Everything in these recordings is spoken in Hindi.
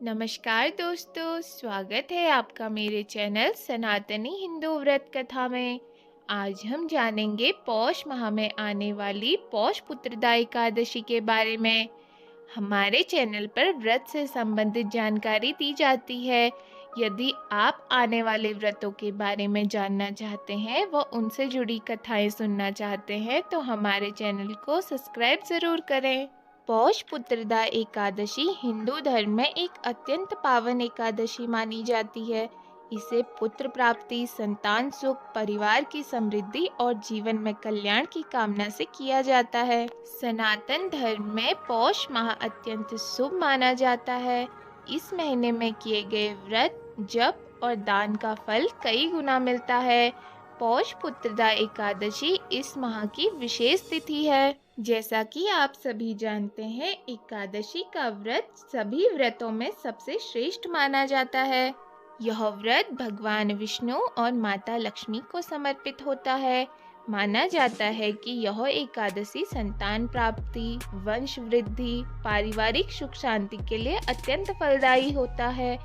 नमस्कार दोस्तों, स्वागत है आपका मेरे चैनल सनातनी हिंदू व्रत कथा में। आज हम जानेंगे पौष माह में आने वाली पौष पुत्रदा एकादशी के बारे में। हमारे चैनल पर व्रत से संबंधित जानकारी दी जाती है। यदि आप आने वाले व्रतों के बारे में जानना चाहते हैं व उनसे जुड़ी कथाएं सुनना चाहते हैं तो हमारे चैनल को सब्सक्राइब ज़रूर करें। पौष पुत्रदा एकादशी हिंदू धर्म में एक अत्यंत पावन एकादशी मानी जाती है। इसे पुत्र प्राप्ति, संतान सुख, परिवार की समृद्धि और जीवन में कल्याण की कामना से किया जाता है। सनातन धर्म में पौष माह अत्यंत शुभ माना जाता है। इस महीने में किए गए व्रत, जप और दान का फल कई गुना मिलता है। पौष पुत्रदा एकादशी इस माह की विशेष तिथि है। जैसा कि आप सभी जानते हैं, एकादशी का व्रत सभी व्रतों में सबसे श्रेष्ठ माना जाता है। यह व्रत भगवान विष्णु और माता लक्ष्मी को समर्पित होता है। माना जाता है कि यह एकादशी संतान प्राप्ति, वंश वृद्धि, पारिवारिक सुख शांति के लिए अत्यंत फलदायी होता है।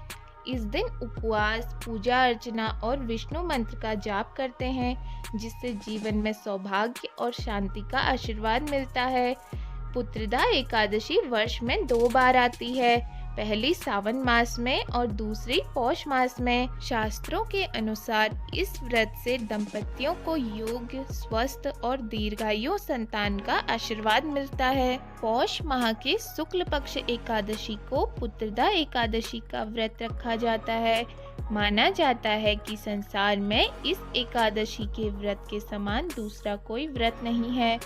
इस दिन उपवास, पूजा अर्चना और विष्णु मंत्र का जाप करते हैं, जिससे जीवन में सौभाग्य और शांति का आशीर्वाद मिलता है। पुत्रदा एकादशी वर्ष में 2 बार आती है, पहली सावन मास में और दूसरी पौष मास में। शास्त्रों के अनुसार इस व्रत से दंपतियों को योग्य, स्वस्थ और दीर्घायु संतान का आशीर्वाद मिलता है। पौष माह के शुक्ल पक्ष एकादशी को पुत्रदा एकादशी का व्रत रखा जाता है। माना जाता है कि संसार में इस एकादशी के व्रत के समान दूसरा कोई व्रत नहीं है।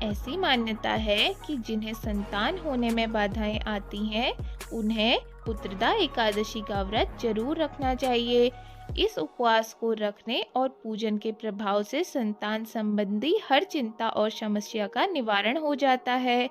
ऐसी मान्यता है कि जिन्हें संतान होने में बाधाएं आती हैं, उन्हें पुत्रदा एकादशी का व्रत जरूर रखना चाहिए। इस उपवास को रखने और पूजन के प्रभाव से संतान संबंधी हर चिंता और समस्या का निवारण हो जाता है।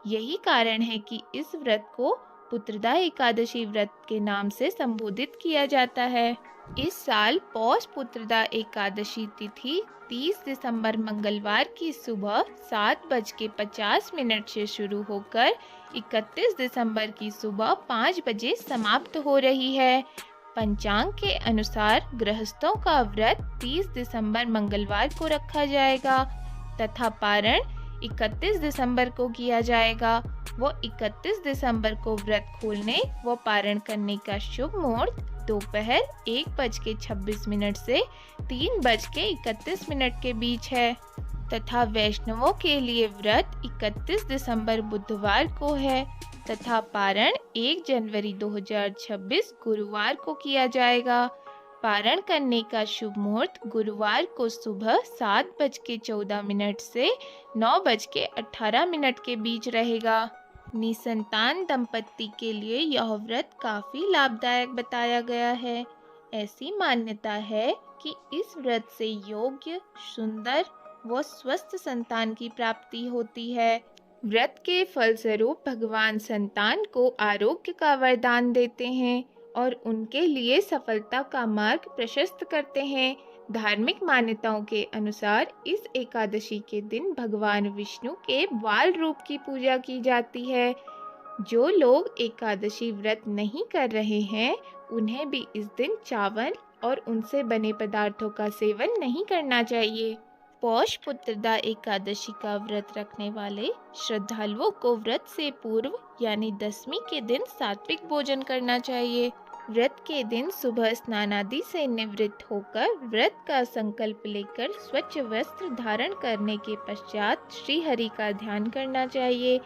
यही कारण है कि इस व्रत को पुत्रदा एकादशी व्रत के नाम से संबोधित किया जाता है। इस साल पौष पुत्रदा एकादशी तिथि 30 दिसंबर मंगलवार की सुबह 7:50 से शुरू होकर 31 दिसंबर की सुबह 5 बजे समाप्त हो रही है। पंचांग के अनुसार गृहस्थों का व्रत 30 दिसंबर मंगलवार को रखा जाएगा तथा पारण 31 दिसंबर को किया जाएगा। वो 31 दिसंबर को व्रत खोलने व पारण करने का शुभ मुहूर्त दोपहर 1:26 से 3:31 के बीच है तथा वैष्णवों के लिए व्रत 31 दिसंबर बुधवार को है तथा पारण 1 जनवरी 2026 गुरुवार को किया जाएगा। पारण करने का शुभ मुहूर्त गुरुवार को सुबह 7:14 से 9:18 के बीच रहेगा। निसंतान दंपत्ति के लिए यह व्रत काफी लाभदायक बताया गया है। ऐसी मान्यता है कि इस व्रत से योग्य, सुंदर व स्वस्थ संतान की प्राप्ति होती है। व्रत के फलस्वरूप भगवान संतान को आरोग्य का वरदान देते हैं और उनके लिए सफलता का मार्ग प्रशस्त करते हैं। धार्मिक मान्यताओं के अनुसार इस एकादशी के दिन भगवान विष्णु के बाल रूप की पूजा की जाती है। जो लोग एकादशी व्रत नहीं कर रहे हैं, उन्हें भी इस दिन चावल और उनसे बने पदार्थों का सेवन नहीं करना चाहिए। पौष पुत्रदा एकादशी का व्रत रखने वाले श्रद्धालुओं को व्रत से पूर्व यानी दशमी के दिन सात्विक भोजन करना चाहिए। व्रत के दिन सुबह स्नान आदि से निवृत्त होकर व्रत का संकल्प लेकर स्वच्छ वस्त्र धारण करने के पश्चात श्री हरि का ध्यान करना चाहिए।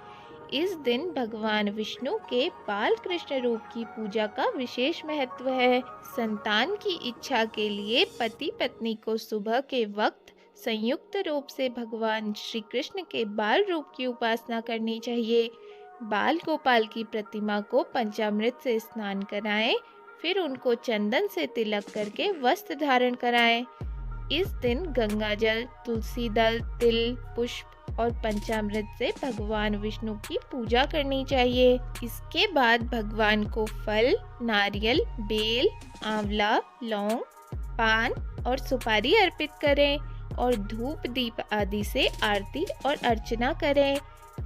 इस दिन भगवान विष्णु के बाल कृष्ण रूप की पूजा का विशेष महत्व है। संतान की इच्छा के लिए पति पत्नी को सुबह के वक्त संयुक्त रूप से भगवान श्री कृष्ण के बाल रूप की उपासना करनी चाहिए। बाल गोपाल की प्रतिमा को पंचामृत से स्नान कराएं, फिर उनको चंदन से तिलक करके वस्त्र धारण कराएं। इस दिन गंगा जल, तुलसी दल, तिल, पुष्प और पंचामृत से भगवान विष्णु की पूजा करनी चाहिए। इसके बाद भगवान को फल, नारियल, बेल, आंवला, लौंग, पान और सुपारी अर्पित करें और धूप दीप आदि से आरती और अर्चना करें।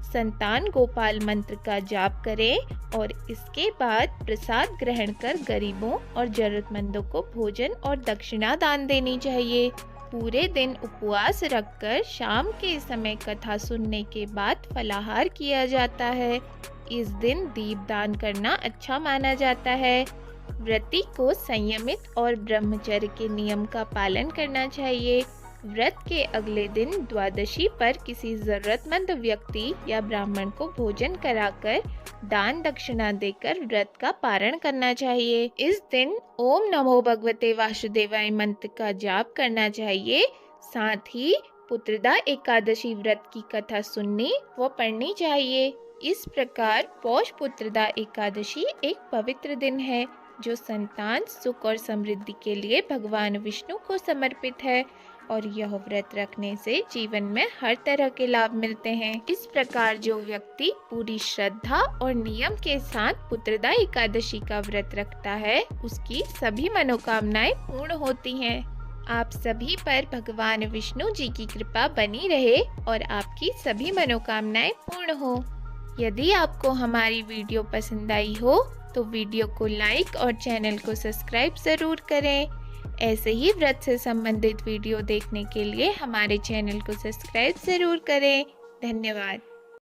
संतान गोपाल मंत्र का जाप करें और इसके बाद प्रसाद ग्रहण कर गरीबों और जरूरतमंदों को भोजन और दक्षिणा दान देनी चाहिए। पूरे दिन उपवास रखकर शाम के समय कथा सुनने के बाद फलाहार किया जाता है। इस दिन दीपदान करना अच्छा माना जाता है। व्रती को संयमित और ब्रह्मचर्य के नियम का पालन करना चाहिए। व्रत के अगले दिन द्वादशी पर किसी जरूरतमंद व्यक्ति या ब्राह्मण को भोजन कराकर दान दक्षिणा देकर व्रत का पारण करना चाहिए। इस दिन ओम नमो भगवते वासुदेवाय मंत्र का जाप करना चाहिए। साथ ही पुत्रदा एकादशी व्रत की कथा सुननी व पढ़नी चाहिए। इस प्रकार पौष पुत्रदा एकादशी एक पवित्र दिन है जो संतान सुख और समृद्धि के लिए भगवान विष्णु को समर्पित है और यह व्रत रखने से जीवन में हर तरह के लाभ मिलते हैं। इस प्रकार जो व्यक्ति पूरी श्रद्धा और नियम के साथ पुत्रदा एकादशी का व्रत रखता है उसकी सभी मनोकामनाएं पूर्ण होती हैं। आप सभी पर भगवान विष्णु जी की कृपा बनी रहे और आपकी सभी मनोकामनाएं पूर्ण हो। यदि आपको हमारी वीडियो पसंद आई हो तो वीडियो को लाइक और चैनल को सब्सक्राइब ज़रूर करें। ऐसे ही व्रत से संबंधित वीडियो देखने के लिए हमारे चैनल को सब्सक्राइब ज़रूर करें। धन्यवाद।